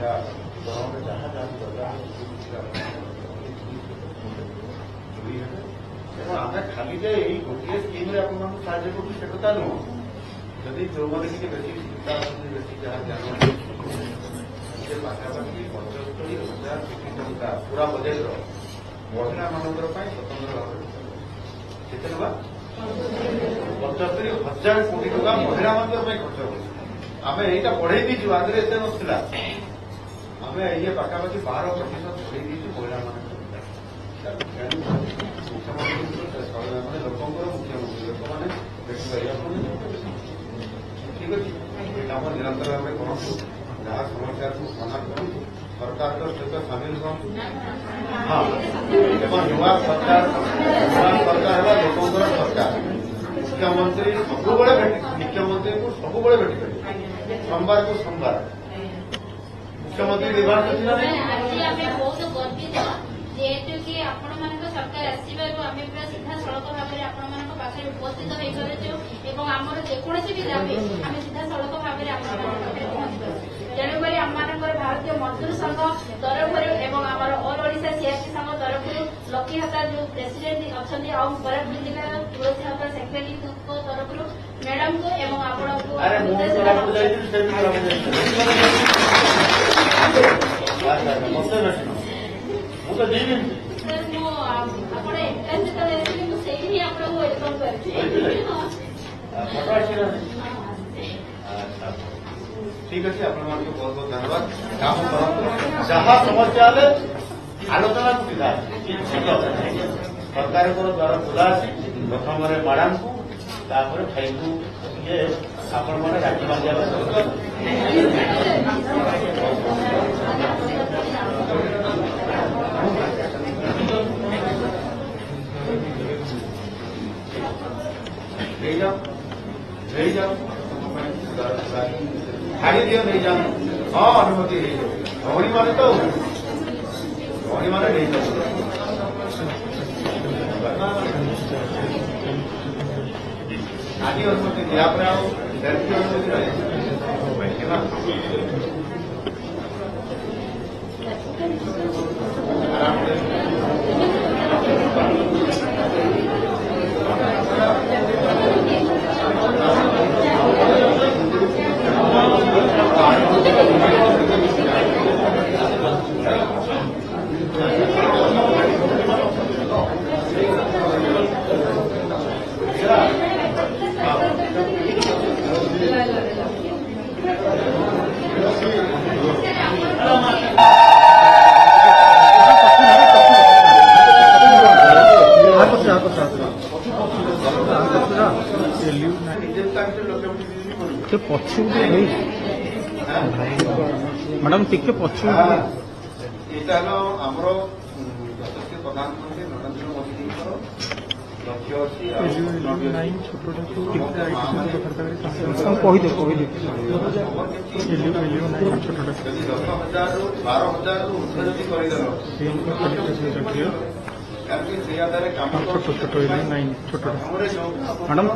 जहाँ जहाँ आम खाली जे गोटे स्कीम साहय करूँ से कथा नुह जदि जो मैंने बेस चिंता बेस जहाँ ध्यान पाखापाखि 75,000 कोटी टंका पूरा बजेट महिला मान स्वतंत्र भाव केते ना 75,000 कोटी टंका महिला मान खर्च कर आम यहीटा बढ़े दीचु आगे एत नाला आम ये पाखापाखि 12% बढ़े दीचु महिला मान मुख्यमंत्री लोकंर मुख्यमंत्री लोक मैंने देखिपारे ठीक अच्छे कम निरंतर भाव करूँ जहाँ समस्या को समाधान करूँ सरकार सहित सामिल हाँ नुआ सरकार है लोकंर सरकार मुख्यमंत्री सब मुख्यमंत्री को सब भेटी पारे सोमवार को सोमवार मुख्यमंत्री निर्वाचन जेहेतु कि आपण सरकार आसबार आम पूरा सीधा सड़क भाव में आपण पाखे उपस्थित हो पार्चु और आमर जेकोसी भी दाबी आम सीधा सड़क भाव में पहुंची तेणुक आम भारतीय मजदूर संघ तरफ और आमर ऑल ओडिशा सीआरपी संघ तरफ लकी हता जो प्रेसिडेंट अच्छा कोरापुट जिला तुलसी हता सेक्रेटरी तरफ मैडम को एवं आपण तो सर आपण एंट्रेंस से ही आपको वेलकम करछि ठीक अच्छे आप बहुत बहुत धन्यवाद काम कर जहाँ समस्या आलोचना सुविधा सरकार द्वारा खुला अच्छी प्रथम मैडम को भाई को ये आपण मैंने राखी बांधा नहीं जाओ छाड़ी दियो नहीं जाओ हाँ अनुमति भौणी मान तो भौणी मान नहीं जाओ आगे अनुमति दिया अनुमति रहे पछु मैडम टिके पछु यहाँ आमर यशस्वी प्रधानमंत्री नरेंद्र मोदी लक्ष्य अच्छी 10,000 ରୁ 12,000 ଊର୍ଦ୍ଧ୍ୱ ଯଦି କରିଦେଲ मैडम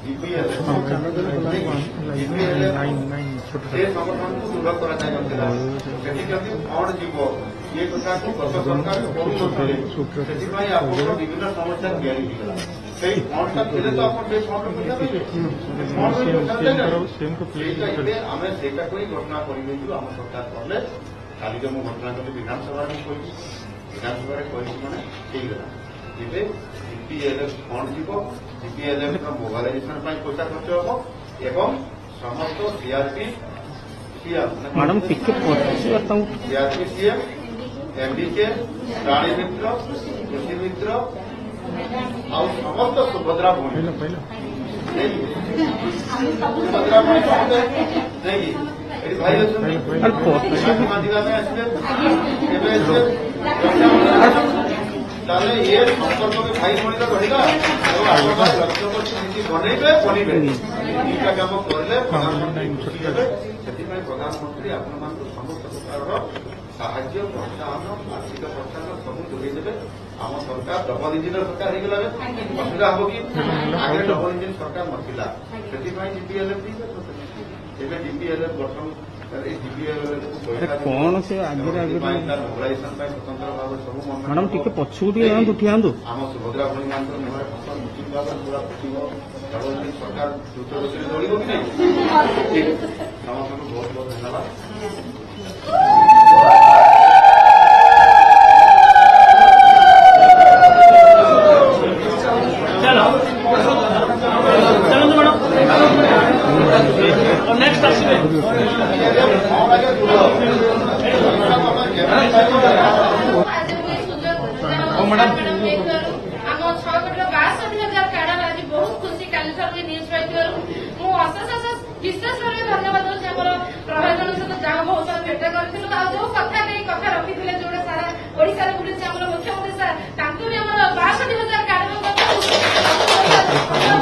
जीपीएल संगठन को दूर कराइला कौन जीव ये कथा को गत सरकार विभिन्न समस्या तैयारीगला फंडटा थे तो आम से घोषणा कर आम सरकार कले काली जो मुझे घोषणा कली विधानसभा विधानसभा मैंने ହେଇଗଲା ଏବେ जीपीएलएफ फंड जीव जीपीएलएफ मोबाइलाइजेशन पैसा खर्च हम एवं समस्त सीआरपी मैडम टिके सीआरपी सीएम एमडीके प्राणी मित्र कृषि मित्र आ समस्त सुभद्रा भूमि सुभद्रा भूमि नहीं भाई ताले ये संपर्क में भाई भूमि बढ़ेगा लक्ष्य बनइबे बनइबे इटा काम करले प्रधानमंत्री आपण समस्त प्रकार साहाय्य प्रोत्साहन आर्थिक प्रोत्साहन सब जोगे देवे आम सरकार डबल इंजिन सरकार होगा असुविधा हम कि आगे डबल इंजिन सरकार नथिला से जीपीएलएफ जीपीएलएफ गठन କଣ ସେ ଆଗରେ ଆଗରେ ମୋବିଲାଇଜେସନ ପାଇଁ ସ୍ୱତନ୍ତ୍ର ଭାବରେ ସବୁ ମ୍ୟାଡ଼ାମ ଟିକେ ପଛକୁ ଟିକେ ଯାଆନ୍ତୁ ଠିଆନ୍ତୁ ଆମ ସୁଭଦ୍ରା ଭଉଣୀମାନଙ୍କର ମୁହଁରେ ହସ ନିଶ୍ଚିତ ଭାବରେ ପୁରା ଫୁଟିବ ଏବଂ ସରକାର ଦ୍ରୁତ ଗତିରେ ଦୌଡ଼ିବ କି ନାହିଁ ସମସ୍ତଙ୍କୁ ବହୁତ ବହୁତ ଧନ୍ୟବାଦ। ଆମ 6,62,000 କାର୍ଡ ଆଜି ବହୁତ ଖୁସି କାଲି ଠାରୁ ନ୍ୟୁଜ ପାଇଥିବାରୁ ମୁଁ ଅଶେଷ ବିଶେଷ ଭାବେ ଧନ୍ୟବାଦ ଦଉଛି ଆମର ପ୍ରଭାଜନ ସହିତ ଯାହା ବହୁତ ଥର ଭେଟ କରିଥିଲୁ ଆଉ ଯୋଉ କଥା ନେଇ କଥା ରଖିଥିଲେ ଯୋଉଟା ସାରା ଓଡିଶାରେ ବୁଲିଛି ଆମର ମୁଖ୍ୟମନ୍ତ୍ରୀ ସାର୍ ତାଙ୍କୁ ବି ଆମର 62,000 କାର୍ଡ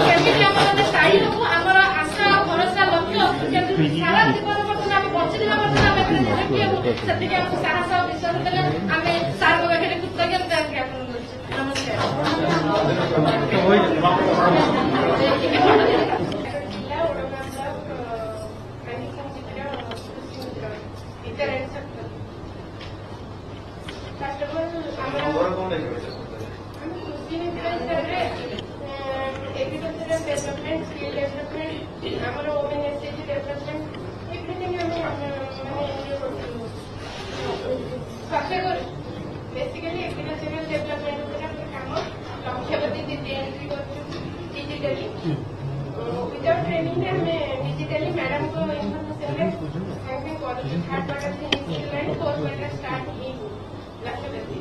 କେମିତି ଆମର ସ୍ଥାୟୀ ହବୁ ଆମର ଆଶା ଭରସା ଲକ୍ଷ୍ୟ କେମିତି ସାରା ଜୀବନ ପର୍ଯ୍ୟନ୍ତ ଆମେ ବଞ୍ଚିଥିବା ପର୍ଯ୍ୟନ୍ତ ଆମେ ନିଯୁକ୍ତି ହେବୁ ସେତିକି ଆମକୁ ସାହସ ଆଉ ବିଶ୍ୱାସ ଦେଲେ ଆମେ ସାର୍ଙ୍କ ପାଖରେ କୃତଜ୍ଞତା ଜ୍ଞାପନ କରୁଛୁ। बेसिकली एग्रीकल्चरल डेवलपमेंट उपरे हम काम लक्ष्यवती दीदी एंट्री करछु डिजिटली विदाउट ट्रेनिंग हमें डिजिटली मैडम को इन्फॉर्मेशन रे हमें कॉलेज थर्ड क्वार्टर से इनिशियल फोर्थ क्वार्टर स्टार्ट ही लक्ष्यवती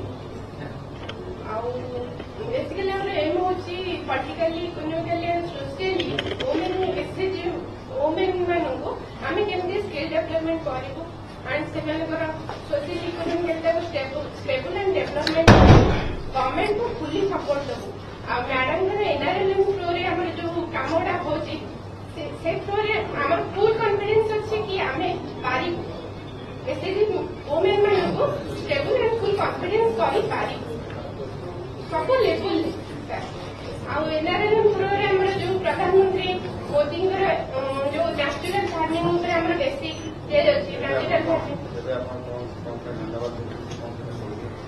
आउ बेसिकली हमर एम होची politically economically and socially women SAG women मानको हमें केमती स्किल डेवलपमेंट करिवो एंड सेमानकर social economical stable and development government को फुली सपोर्ट देबू आ मैडम एनआरएलएम थ्रू रे हमर जो कामडा होची से थ्रू रे हमर फुल कॉन्फिडेंस अछि कि हमें पारी एसएजी वुमेन मानको स्टेबल एंड फुल कॉन्फिडेंस करी पारी सब लेवल आ एनआरएलएम थ्रू रे हमर जो प्रधानमंत्री मोदी जो नेशनल फार्मिंग ऊपर हमर बेसिक ये अछि नेशनल फार्मिंग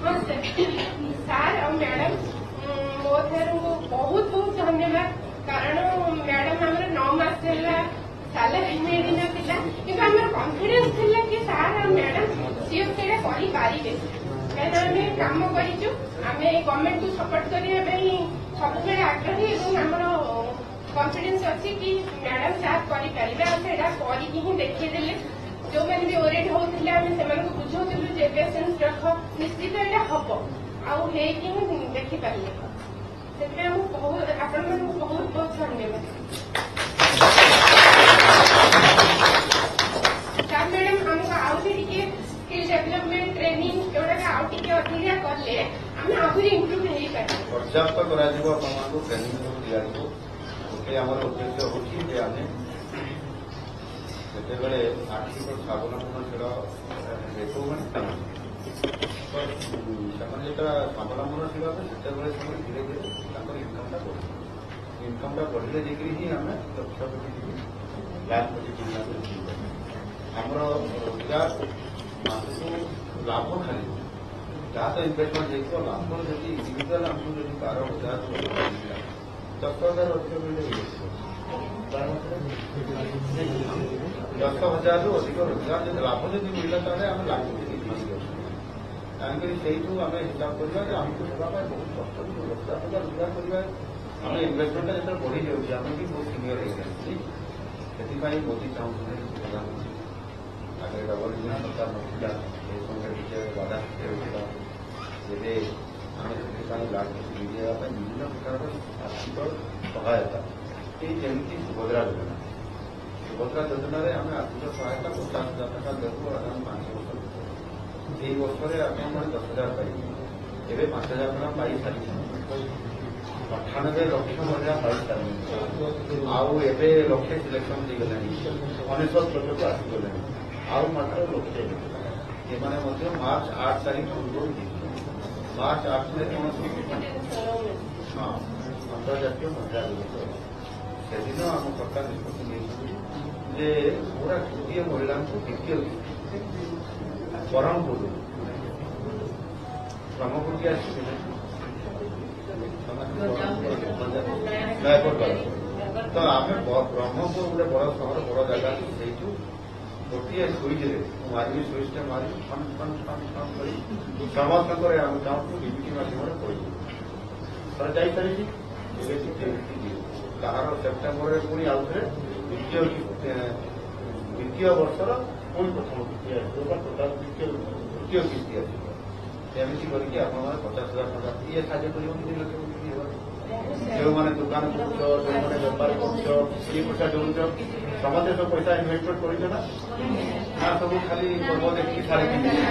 हाँ सर और मैडम मो बहुत बहुत धन्यवाद कारण मैडम आम 9 मास सालारी मिली ना कि कॉन्फिडेंस थिला कि सर और मैडम सीओ से करें कहीं कम करूँ आम गवर्नमेंट को सपोर्ट करने सब आग्रही और कॉन्फिडेंस अच्छी कि मैडम सर करें ही देखीदेले जो मैंने भी ओरेट होते बुझाऊलु जे पेसेंस रख निश्चित यहाँ हम आउ देखिपारे से आपण बहुत बहुत धन्यवाद सर मैडम हमको आउे स्किल डेवलपमेंट ट्रेनिंग एवं आउे अधिका कले आम आहरी इम्प्रूव हो पारे पर्याप्त ट्रेनिंग दिया उद्देश्य होने ସେତେବେଳେ ଆର୍ଥିକ ସ୍ୱାବଲମ୍ବନଶୀଳ ଲୋକମାନେ ସେମାନେ ଯେତେବେଳେ ସ୍ୱାବଲମ୍ବନଶୀଳ ହେବେ ସେତେବେଳେ ସେମାନେ ଧୀରେ ଧୀରେ ତାଙ୍କର ଇନକମ୍ଟା ବଢ଼ିବ ଇନକମ୍ଟା ବଢ଼ିଲେ ଯାଇକରି ହିଁ ଆମେ ଲକ୍ଷ୍ୟପତି ଲାଭପତି ଜିଲ୍ଲାକୁ ଯିବା ଆମର ରୋଜଗାର ମାସକୁ ଲାଭ ଖାଲି ଯାହା ତ ଇନଭେଷ୍ଟମେଣ୍ଟ ହେଇଥିବ ଲାଭ ଯଦି ଇଣ୍ଡିଭିଜୁଆଲ ଆମକୁ ଯଦି 12,000 10,000 ଅଧିକ ମିଳିଲେ 10,000 ରୁ ଅଧିକ ରୋଜଗାର ଯଦି ଲାଭ ଯଦି ମିଳିଲା ତାହେଲେ ଆମେ ଲାଭପତି କାହିଁକି ସେଇଠୁ ଆମେ ହିସାବ କରିବା ଯେ ଆମକୁ ସେବା ପାଇଁ ବହୁତ କଷ୍ଟ 10,000 ରୋଜଗାର କରିବା ଆମେ ଇନଭେଷ୍ଟମେଣ୍ଟଟା ଯେତେବେଳେ ବଢି ଯାଉଛି ଆମେ ବି ବହୁତ ସିନିୟର ହେଇଯାଉଛି ସେଥିପାଇଁ ମୋଦି ଚାହୁଁଛନ୍ତି ପ୍ରଧାନମନ୍ତ୍ରୀ ଆଗରେ ଡବଲ ଇଞ୍ଜିନ ସରକାର ନଥିଲା ସେହି ସମୟରେ ଟିକେ ବାଧା ସୃଷ୍ଟି ହେଉଥିଲା ଏବେ ଆମେ ସେଥିପାଇଁ ଲାଭପତି ମିଳିବା ପାଇଁ ବିଭିନ୍ନ ପ୍ରକାରର ଆର୍ଥିକ ସହାୟତା এই যেମିତି ସୁଭଦ୍ରା ଯୋଜନା ଯୋଜନାରେ ଆମେ ଆର୍ଥିକ ସହାୟତା 50,000 ଟଙ୍କା ଦେବୁ ଆଗାମୀ 5 ବର୍ଷ ଏହି ବର୍ଷରେ ଆପଣମାନେ 10,000 ପାଇବେ ଏବେ 5,000 ଟଙ୍କା ପାଇସାରିଛନ୍ତି 98 ଲକ୍ଷ ମହିଳା ପାଇସାରିଲେଣି ଆଉ ଏବେ ଲକ୍ଷେ ସିଲେକ୍ସନ ହେଇଗଲାଣି 99 ଲକ୍ଷକୁ ଆସିଗଲାଣି ଆଉ ମାତ୍ର ଲକ୍ଷେ ଏମାନେ ମଧ୍ୟ ମାର୍ଚ୍ଚ 8 ତାରିଖ ପୂର୍ବରୁ ଯିବେ ମାର୍ଚ୍ଚ 8ରେ କୌଣସି ଅନ୍ତର୍ଜାତୀୟ ମହିଳା ଦିବସ ସେଦିନ ଆମ ସରକାର ନିଷ୍ପତ୍ତି ନେଇଛନ୍ତି ଯେ ପୁରା ଗୋଟିଏ ମହିଳାଙ୍କୁ ଦ୍ୱିତୀୟ ବ୍ରହ୍ମପୁର ବ୍ରହ୍ମପୁରଟି ଆସିଥିଲେ ତ ଆମେ ବ୍ରହ୍ମପୁର ଗୋଟେ ବଡ ସହର ବଡ ଜାଗା ସେଇଠୁ ଗୋଟିଏ ସୁଇଚରେ ମାରିବି ସୁଇଚଟା ମାରିବି ଫନ୍ ଫନ୍ ଫନ୍ ଫନ୍ କରି ସମସ୍ତଙ୍କର ଆମ ଗାଁକୁ ଡିବିଟି ମାଧ୍ୟମରେ କହିବୁ ଥରେ ଯାଇପାରିଛି ଏବେ ତାହାର ସେପ୍ଟେମ୍ବରରେ ପୁଣି ଆଉଥରେ ଦ୍ୱିତୀୟ ବର୍ଷର ପୁଣି ପ୍ରଥମ କିସ୍ତି ଆସିବ ବା ଟୋଟାଲ ତୃତୀୟ କିସ୍ତି ଆସିବ ଏମିତି କରିକି ଆପଣମାନେ 50,000 ଟଙ୍କା ଇଏ ସାହାଯ୍ୟ କରିବ କିଛି ଲକ୍ଷ ଯେଉଁମାନେ ଦୋକାନ କରୁଛ ଯେଉଁମାନେ ବେପାର କରୁଛ ଏ ପଇସା ଯୋଉଛ ସମସ୍ତେ ସବୁ ପଇସା ଇନଭେଷ୍ଟମେଣ୍ଟ କରିଛ ନା ସବୁ ଖାଲି ପର୍ବ ଦେଖିକି ଶାଢୀ କିଣିବେ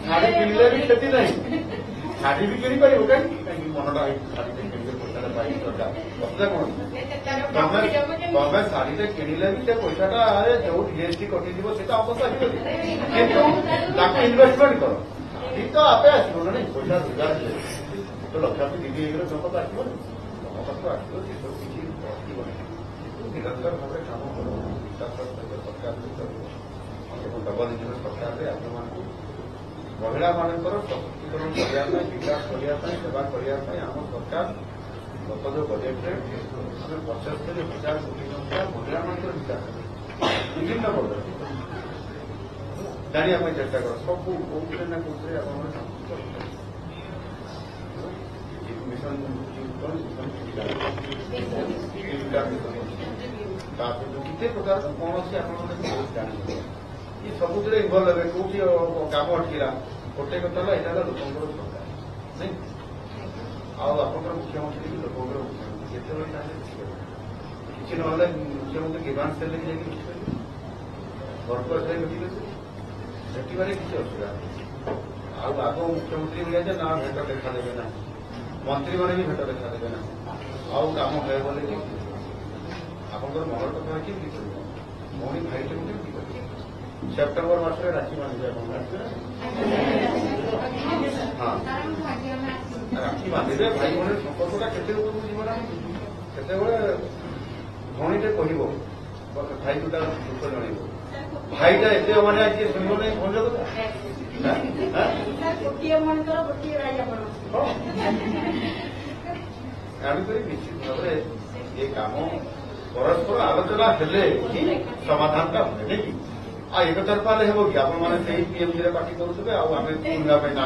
ଶାଢୀ କିଣିଲେ ବି କ୍ଷତି ନାହିଁ ଶାଢୀ ବି କିଣିପାରିବ କାହିଁକି ମନଟା ଶାଢୀଟେ କିଣିଲେ ପଇସାଟା ପାଇ ଦରକାର ଅସୁବିଧା କଣ ତମେ ଶାଢୀଟେ କିଣିଲେ ବି ସେ ପଇସାଟା ଯୋଉ ଜିଏସଟି କଟିଯିବ ସେଟା ଅବଶ୍ୟ ଆସିବନି କିନ୍ତୁ ତାକୁ ଇନଭେଷ୍ଟମେଣ୍ଟ କର ଶାଢୀ ତ ଆପେ ଆସିବ ନା ନାଇଁ ପଇସା ରୋଜଗାର ହେଲେ ତ ଲକ୍ଷାଧିକ ଦିଦି ହେଇଗଲେ ତମ ପାଖକୁ ଆସିବନି ତମ ପାଖକୁ ଆସିବ ସେସବୁ କିଛି ଆସିବନି ନିରନ୍ତର ଭାବରେ କାମ କର ବିକାଶ ସରକାର ଏବଂ ଡବଲ ଇଞ୍ଜିନ ସରକାରରେ ଆପଣମାନଙ୍କୁ ମହିଳାମାନଙ୍କର ସଶକ୍ତିକରଣ କରିବା ପାଇଁ ବିକାଶ କରିବା ପାଇଁ ସେବା କରିବା ପାଇଁ ଆମ ସରକାର ଗତ ଯୋଉ ବଜେଟରେ ଆମେ 75,000 କୋଟି ଟଙ୍କା ମହିଳାମାନଙ୍କର ବିକାଶ ବିଭିନ୍ନ ପଦ୍ଧତି ଜାଣିବା ପାଇଁ ଚେଷ୍ଟା କର ସବୁ କୋଉଥିରେ ନା କୋଉଥିରେ ଆପଣମାନେ ମିଶନ କେତେ ପ୍ରକାର କୌଣସି ଆପଣମାନେ ଜାଣିବେ ଏ ସବୁଥିରେ ଇନଭଲ୍ଭ ହେବେ କୋଉଠି କାମ ଅଟକିଲା ଗୋଟେ କଥା ହେଲା ଏଇଟା ହେଲା ଲୋକଙ୍କର ସରକାର ନାଇଁ ଆଉ ଆପଣଙ୍କର ମୁଖ୍ୟମନ୍ତ୍ରୀ ବି ଲୋକଙ୍କର ମୁଖ୍ୟମନ୍ତ୍ରୀ ଯେତେବେଳେ ଚାହିଁଲେ କିଛି ନହେଲେ ମୁଖ୍ୟମନ୍ତ୍ରୀ ଗିଭାନ୍ସ ହେଲେ ଯାଇକି ବୁଝିପାରିବେ ଘରକୁ ଆସିଲେ ବୁଝିଲେ ଭେଟିବାରେ କିଛି ଅସୁବିଧା ନାହିଁ ଆଉ ଆଗ ମୁଖ୍ୟମନ୍ତ୍ରୀ ଭଳିଆ ଯେ ନା ଭେଟ ଦେଖାଦେବେ ନାହିଁ ମନ୍ତ୍ରୀମାନେ ବି ଭେଟ ଦେଖାଦେବେ ନାହିଁ ଆଉ କାମ ହେବ ବୋଲି ଆପଣଙ୍କର ମନର କଥା କେମିତି କରିବ ଭଉଣୀ ଭାଇଟେ କେମିତି କରିବେ ସେପ୍ଟେମ୍ବର ମାସରେ ରାକ୍ଷୀ ବାନ୍ଧିବେ ଆପଣ ହଁ ରାକ୍ଷୀ ବାନ୍ଧିବେ ଭାଇ ଭଉଣୀର ସମ୍ପର୍କଟା କେତେ ଉପରକୁ ଯିବ ନା ସେତେବେଳେ ଭଉଣୀଟେ କହିବ ଭାଇକୁ ତାର ଦୁଃଖ ଜଣେଇବ ଭାଇଟା ଏତେ ଅମାନିଆ କିଏ ଶୁଣିବ ନାହିଁ ଭଲ କଥା ଏଣୁକରି ନିଶ୍ଚିତ ଭାବରେ ଏ କାମ ପରସ୍ପର ଆଲୋଚନା ହେଲେ ହିଁ ସମାଧାନଟା ହୁଏ ନାଇଁ କି ଆଉ ଏକତରଫା ହେଲେ ହେବ କି ଆପଣମାନେ ସେଇ ପିଏମସିରେ ପାର୍ଟି କରୁଥିବେ ଆଉ ଆମେ ଶୁଣିବା ପାଇଁ ନା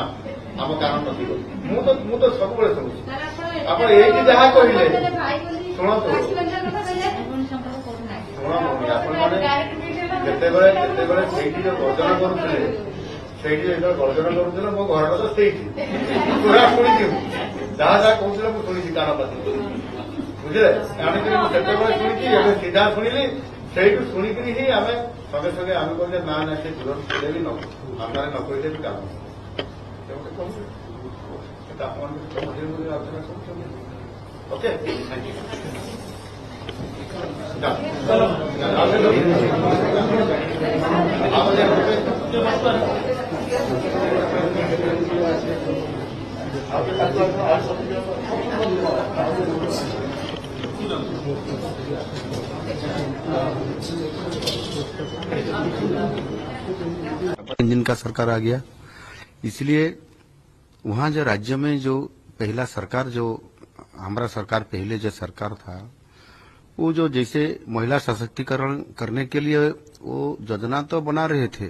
ଆମ କାରଣ ନଥିବ ମୁଁ ତ ସବୁବେଳେ ଶୁଣୁଛି ଆପଣ ଏଇଠି ଯାହା କହିଲେ ଶୁଣନ୍ତୁ ଆପଣମାନେ ଯେତେବେଳେ ସେଇଠି ଯୋଉ ଗର୍ଜନ କରୁଥିଲେ ସେଇଠି ଯେତେବେଳେ ଗର୍ଜନ କରୁଥିଲେ ମୋ ଘରଟା ତ ସେଇଠି ପୁରା ଶୁଣିଛି ଯାହା ଯାହା କହୁଥିଲେ ମୁଁ ଶୁଣିଛି କାନ ପାତି ବୁଝିଲେ ଆଣିକରି ମୁଁ ସେତେବେଳେ ଶୁଣିଛି ଏବେ ସିଧା ଶୁଣିଲି ସେଇଠୁ ଶୁଣିକିରି ହିଁ ଆମେ ସଙ୍ଗେ ସଙ୍ଗେ ଆମେ କହିଲେ ନା ନା ସେ ଦୂର ଥିଲେ ବି ଆମମାନେ ନ କହିଲେ ବି କାମ ସେମିତି କହୁଛୁ ସେଟା ଆପଣମାନେ ମଝିରେ ମଝିରେ ଆଲୋଚନା କରୁଛନ୍ତି ଓକେ ଥ୍ୟାଙ୍କ इंजन का सरकार आ गया इसलिए वहां जो राज्य में जो पहला सरकार जो हमारा सरकार पहले जो सरकार था वो जो जैसे महिला सशक्तिकरण करने के लिए वो योजना तो बना रहे थे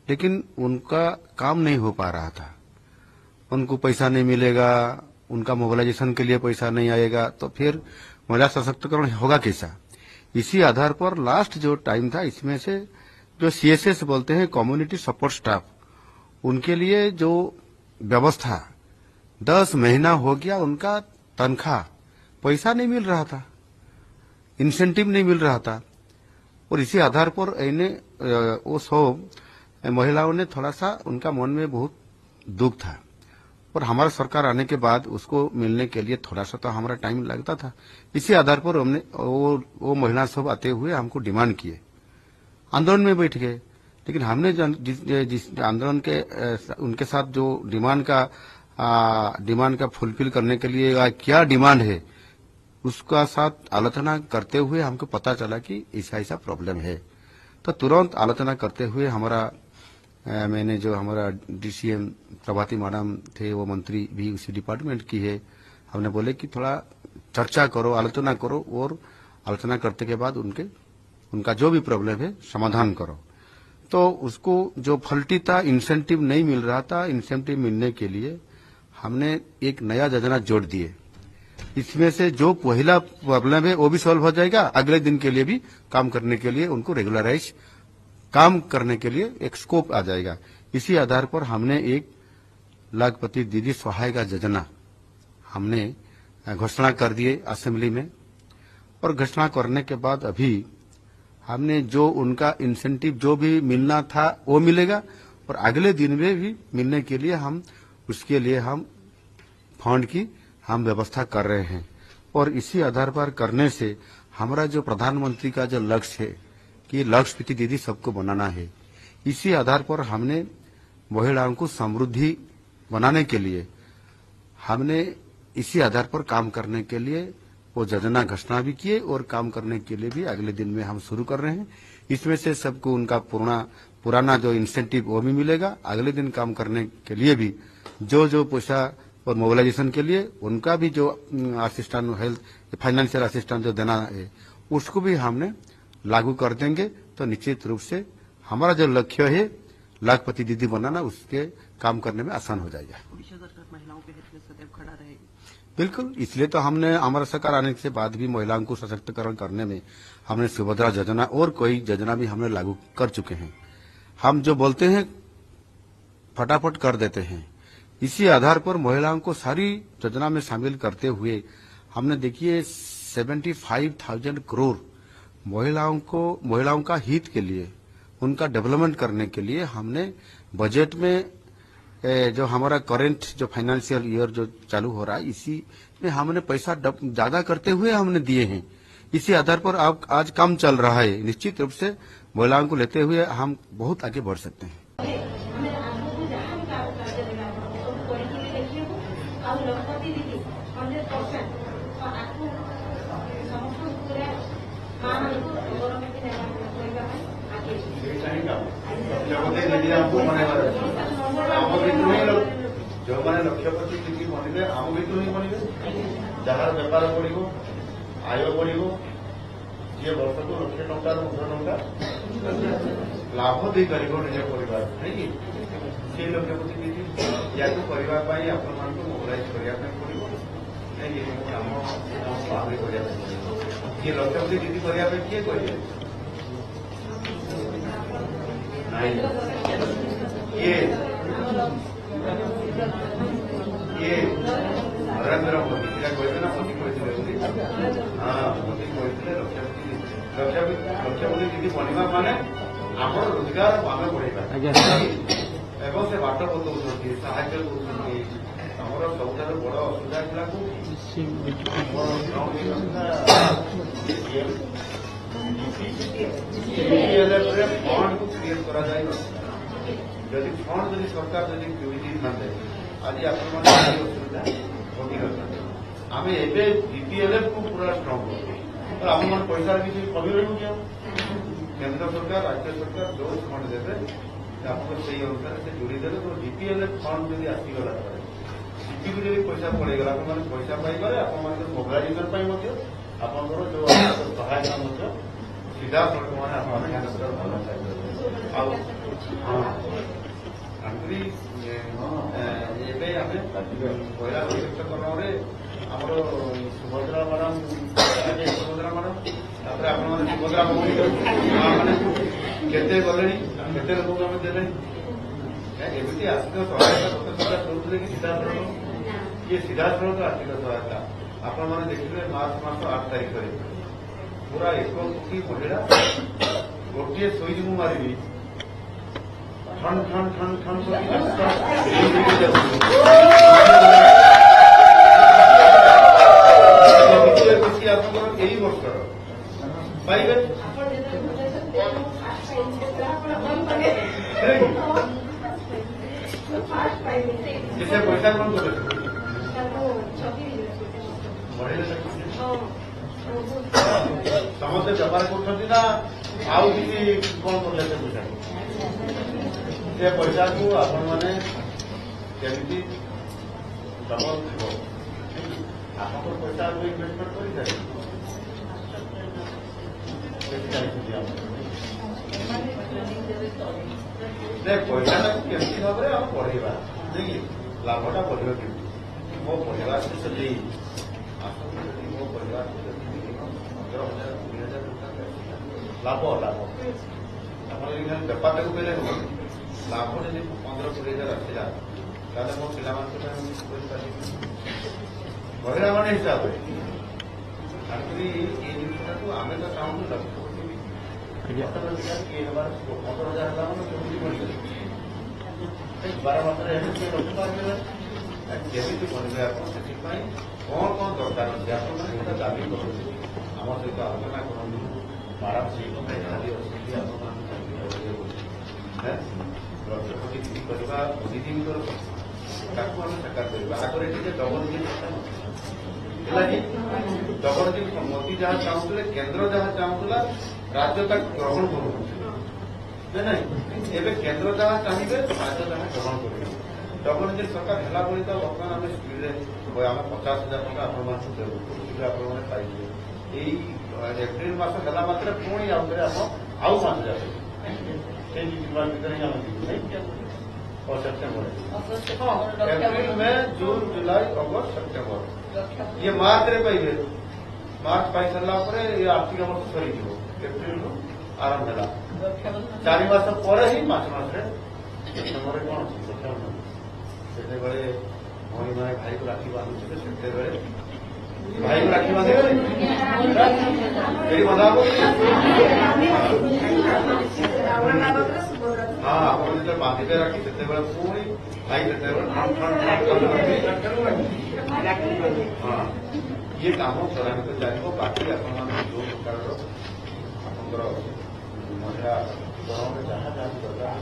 लेकिन उनका काम नहीं हो पा रहा था उनको पैसा नहीं मिलेगा उनका मोबिलाइजेशन के लिए पैसा नहीं आएगा तो फिर महिला सशक्तिकरण होगा कैसा इसी आधार पर लास्ट जो टाइम था इसमें से जो सीएसएस बोलते हैं कम्युनिटी सपोर्ट स्टाफ उनके लिए जो व्यवस्था 10 महीना हो गया उनका तनख्वाह पैसा नहीं मिल रहा था इंसेंटिव नहीं मिल रहा था और इसी आधार पर वो सब महिलाओं ने थोड़ा सा उनका मन में बहुत दुख था और हमारा सरकार आने के बाद उसको मिलने के लिए थोड़ा सा तो हमारा टाइम लगता था इसी आधार पर हमने वो महिला सब आते हुए हमको डिमांड किए आंदोलन में बैठ गए लेकिन हमने जिस आंदोलन के उनके साथ जो डिमांड का फुलफिल करने के लिए क्या डिमांड है उसका साथ आलोचना करते हुए हमको पता चला कि ऐसा ऐसा प्रॉब्लम है, तो तुरंत आलोचना करते हुए मैंने जो हमारा डीसीएम प्रभाती मैडम थे, वो मंत्री भी उसी डिपार्टमेंट की है, हमने बोले कि थोड़ा चर्चा करो, आलोचना करो और आलोचना करते के बाद उनका जो भी प्रॉब्लम है समाधान करो। तो उसको जो फल्टी था, इंसेंटिव नहीं मिल रहा था, इंसेंटिव मिलने के लिए हमने एक नया योजना जोड़ दिए। इसमें से जो पहला प्रॉब्लम है वो भी सॉल्व हो जाएगा, अगले दिन के लिए भी काम करने के लिए उनको रेगुलराइज काम करने के लिए एक स्कोप आ जाएगा। इसी आधार पर हमने एक लाखपति दीदी सहायता योजना हमने घोषणा कर दिए असेंबली में, और घोषणा करने के बाद अभी हमने जो उनका इंसेंटिव जो भी मिलना था वो मिलेगा, और अगले दिन में भी मिलने के लिए उसके लिए हम फंड की हम व्यवस्था कर रहे हैं। और इसी आधार पर करने से हमारा जो प्रधानमंत्री का जो लक्ष्य है कि लाखपति दीदी सबको बनाना है, इसी आधार पर हमने महिलाओं को समृद्धि बनाने के लिए हमने इसी आधार पर काम करने के लिए वो योजना घोषणा भी किए, और काम करने के लिए भी अगले दिन में हम शुरू कर रहे हैं। इसमें से सबको उनका पुराना जो इंसेंटिव वो भी मिलेगा, अगले दिन काम करने के लिए भी जो पैसा और मोबिलाइजेशन के लिए उनका भी जो असिस्टेंट हेल्थ फाइनेंशियल असिस्टेंट जो देना है उसको भी हमने लागू कर देंगे। तो निश्चित रूप से हमारा जो लक्ष्य है लाखपति दीदी बनाना, उसके काम करने में आसान हो जाएगा। ओडिशा सरकार महिलाओं के हित में सदैव खड़ा रहेगी। बिल्कुल, इसलिए तो हमने हमारा सरकार आने के बाद भी महिलाओं को सशक्तिकरण करने में हमने सुभद्रा योजना और कोई योजना भी हमने लागू कर चुके हैं। हम जो बोलते हैं फटाफट कर देते हैं। इसी आधार पर महिलाओं को सारी योजना में शामिल करते हुए हमने देखिए 75,000 करोड़ महिलाओं का हित के लिए, उनका डेवलपमेंट करने के लिए हमने बजट में जो हमारा करंट जो फाइनेंशियल ईयर जो चालू हो रहा है, इसी में हमने पैसा ज्यादा करते हुए हमने दिए हैं। इसी आधार पर आज काम चल रहा है। निश्चित रूप से महिलाओं को लेते हुए हम बहुत आगे बढ़ सकते हैं। जो मैंने लक्षपति दीदी बनवे आम भितर ही बनवे, जार बेपार बढ़, आय बढ़, जी वर्ष को लक्ष टकर लाभ दे पार निज परिवार नहीं सी लक्षपति दीदी या करने आपण मान मोबिलाइज करने पड़ो नहीं कम आगे किए लक्षपति दीदी करने किए कहे ये नरेंद्र मोदी कहते ना, मोदी कहते हाँ मोदी कहते लक्षपति दीदी बनवा माने आम रोजगार आम बढ़ेगा एवं से बाट बताऊँ साहाଯ୍य दूसरी आमर सबुठ बड़ असुविधा फंड को क्रिएट करा जदि फंड जदि सरकार जदि थाते आज आपने असुविधा भोगी आम एवं जीपीएलएफ को पूरा स्ट्रंग कर आप पैसा किसी कमी रही केन्द्र सरकार राज्य सरकार जो फंड देते आपको से अनुसार से जोड़ी देते। तो जीपीएलएफ फंड जब आसीगला जीपी को जब पैसा पड़ेगा आपने पैसा पाइबारे आप मोबिलाइजेशन आपंकर जो सहायता सीधा सड़क मैंने आमरी एवं पहला सशक्तिकरण आमर सुभद्रा मैडम सुभद्रा मैडम आप सुभद्रा मैंने केते गले केते लोक आम दे एमती आर्थिक सहायता सरकार करुले कि सीधा सड़क ये सीधा सड़क आर्थिक सहायता आपण मैंने देखिए मार्च मास 8 तारीख पूरा 1 कोटी महिला गोटे सुईज मु मारि ठन ठन ठन ठन यही वर्ष पाइबे पैसा कौन कर बढ़े ସମସ୍ତେ ବେପାର କରୁଛନ୍ତି ନା ଆଉ କିଛି କଣ କଲେ ସେ ପଇସା ସେ ପଇସାକୁ ଆପଣମାନେ କେମିତି ଡବଲ ଥିବ ଆପଣଙ୍କର ପଇସା ଇନଭେଷ୍ଟମେଣ୍ଟ କରିଥାଏ ପଇସାଟାକୁ କେମିତି ଭାବରେ ଆମେ ବଢେଇବା ନାଇଁ ଲାଭଟା ବଢିବ କେମିତି ମୋ ପରିବାରକୁ ସଜେଇ ଆସନ୍ତୁ ଯଦି ମୋ ପରିବାରକୁ ଯଦି 15,000 20,000 ଟଙ୍କା ଲାଭ ଲାଭ ଆପଣ ଯଦି ବେପାରଟାକୁ କହିଲେ ହେବ ଲାଭ ଯଦି 15-20,000 ଆସିଲା ତାହେଲେ ମୋ ପିଲାମାନଙ୍କ ପାଇଁ ମୁଁ କରିପାରିବି ମହିଳାମାନେ ହିସାବରେ ତାଙ୍କରି ଏଇ ଜିନିଷଟାକୁ ଆମେ ତ ଚାହୁଁଛୁ ଲକ୍ଷ୍ୟପତି କିଏ ହେବାର 15,000 ହେଲା ମାନେ କେମିତି ବଢ଼ିଗଲେ 12 ମାସରେ ହେଲେ କିଏ ରଖିପାରିବେ କେମିତି ବଢ଼ିବେ ଆପଣ ସେଥିପାଇଁ କଣ କଣ ଦରକାର ଅଛି ଆପଣମାନେ ଗୋଟେ ଦାବି କରନ୍ତୁ ଆମ ସହିତ ଆଲୋଚନା କରନ୍ତୁ ମ୍ୟାଡାମ ସେଇ କଥା ଯାହାବି ଅଛନ୍ତି ଆପଣମାନଙ୍କୁ ଲକ୍ଷ୍ୟପତି କିଛି କରିବା ମୋଦିଜୀଙ୍କର ତାକୁ ଆମେ ସାକାର କରିବା ଆଗରେ ଟିକେ ଡବଲ ଇଞ୍ଜିନ୍ ହେଲା କି ଡବଲ ଇଞ୍ଜିନ୍ ମୋଦି ଯାହା ଚାହୁଁଥିଲେ କେନ୍ଦ୍ର ଯାହା ଚାହୁଁଥିଲା ରାଜ୍ୟ ତାକୁ ଗ୍ରହଣ କରୁନଥିଲେ ନାଇଁ ଏବେ କେନ୍ଦ୍ର ଯାହା ଚାହିଁବେ ରାଜ୍ୟ ତାହା ଗ୍ରହଣ କରିବେ ଡବଲ ଇଞ୍ଜିନ୍ ସରକାର ହେଲା ଭଳି ତ ବର୍ତ୍ତମାନ ଆମେ ସ୍ପିଡରେ ଆମେ 50,000 ଟଙ୍କା ଆପଣମାନଙ୍କୁ ଦେବୁ ଶୀଘ୍ର ଆପଣମାନେ ପାଇଯିବେ ଏଇ ଏପ୍ରିଲ ମାସ ହେଲା ମାତ୍ରେ ପୁଣି ଆଉଥରେ ଆପଣ ଆଉ 5,000 ସେଇ ଜିନିଷ ଭିତରେ ହିଁ ଆମେ ଯିବୁ ନାଇଁ सेप्टेम्बर एप्रिल में जून जुलाई अगस्त सेप्टेम्बर ये मार्च रे पाइबे मार्च पाई सारा ये आर्थिक वर्ष सरी एप्रिल आरंभ है 4 मास पर ही 5 मास सेप्टेम्बर कौन से भई माए भाई को राखी बांधुचे से भाई को राखी बांधे बंधा हाँ आप जो बांधिले राखी से पुणी भाई हाँ ये काम त्वरान्वित चलो बाकी आपण जो प्रकार आपंकर महिला जहाँ जहाँ दरकार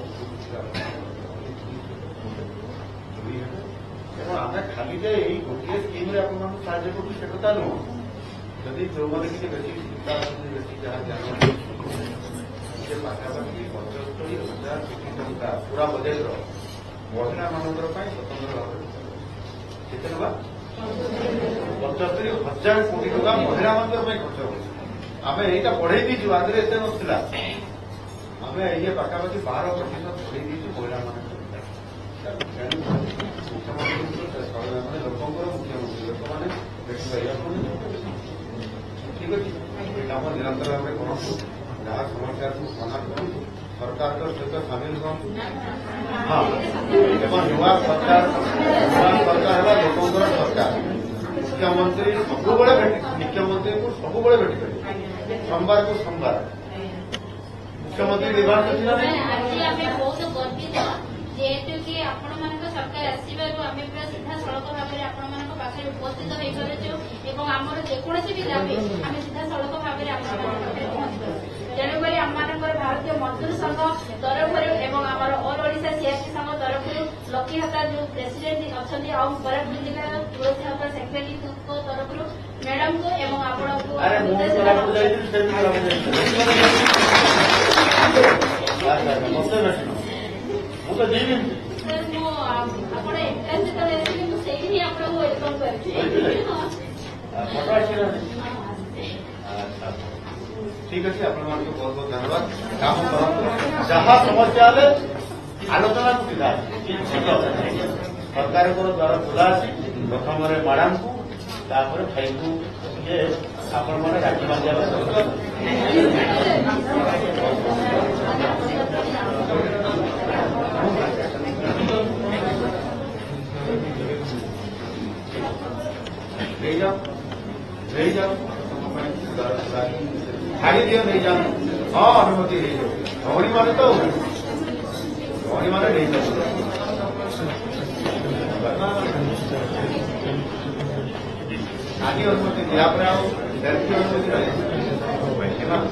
आम खाली जे गोटे स्कीम साहय करूँ से कथा नुह जदि जो मैंने किसी बेसी चिंता बेसी जहाँ ध्यान पाखापाखि 75,000 कोटी टंका पूरा बजेट महिला मान स्वतंत्र भाव केते टका 75,000 कोटी टका महिला मान खर्च हो आम यहीटा बढ़े दीचु आगे एत नाला आम ये पाखापाखि 12% बढ़े दीचु महिला मान मुख्यमंत्री लोकंर मुख्यमंत्री लोक मैंने देखिए ठीक अच्छे कम निरंतर भाव करूँ जहाँ समस्या को समाधान करूँ सरकार सहित सामिल हाँ नुआ सरकार है लोकंर सरकार मुख्यमंत्री सबुबले मुख्यमंत्री को सबुबले भेटी पारे सोमवार को सोमवार मुख्यमंत्री निर्माण जेहेतु कि आपण सरकार आसबार आम पूरा सीधा सड़क भाव में आपण पाखे उपस्थित हो पारुचु और आमर जेकोसी भी दाबी आम सीधा सड़क भाव में पहुंची तेणुक आम भारतीय मजदूर संघ तरफ आमर ऑल ओडिशा सीआरपी संघ तरफ लकी हता जो प्रेसिडेंट अच्छा कोरापुट जिला तुलसी हता सेक्रेटरी तरफ मैडम को ठीक अच्छे आप बहुत बहुत धन्यवाद काम कर जहाँ समस्या आलोचना सुविधा सरकार द्वारा खुला अच्छी प्रथम मैडम को भाई को ये आपण मैंने राखी बांधा नहीं जाओ खाली दियो नहीं जाओ हाँ अनुमति नहीं जाओ भौणी मान तो भौणी मान नहीं जाओ आगे अनुमति दिया पर आओ सेल्फी अनुमति रहे आराम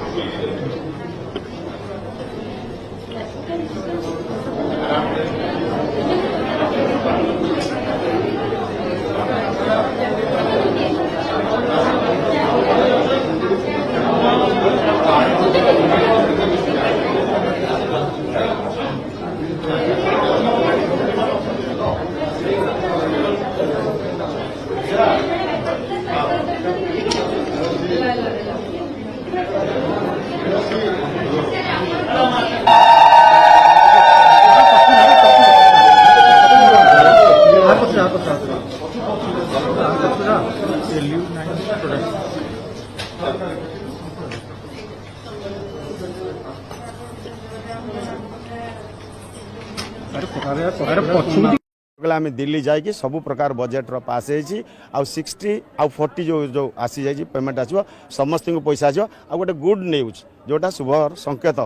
आम दिल्ली जाकि सबु प्रकार बजेट रो पास है आउ 60 आउ 40 जो आसी जाई पेमेंट आसो समस्त को पैसा आसो आ गोटे गुड न्यूज जोटा शुभ संकेत।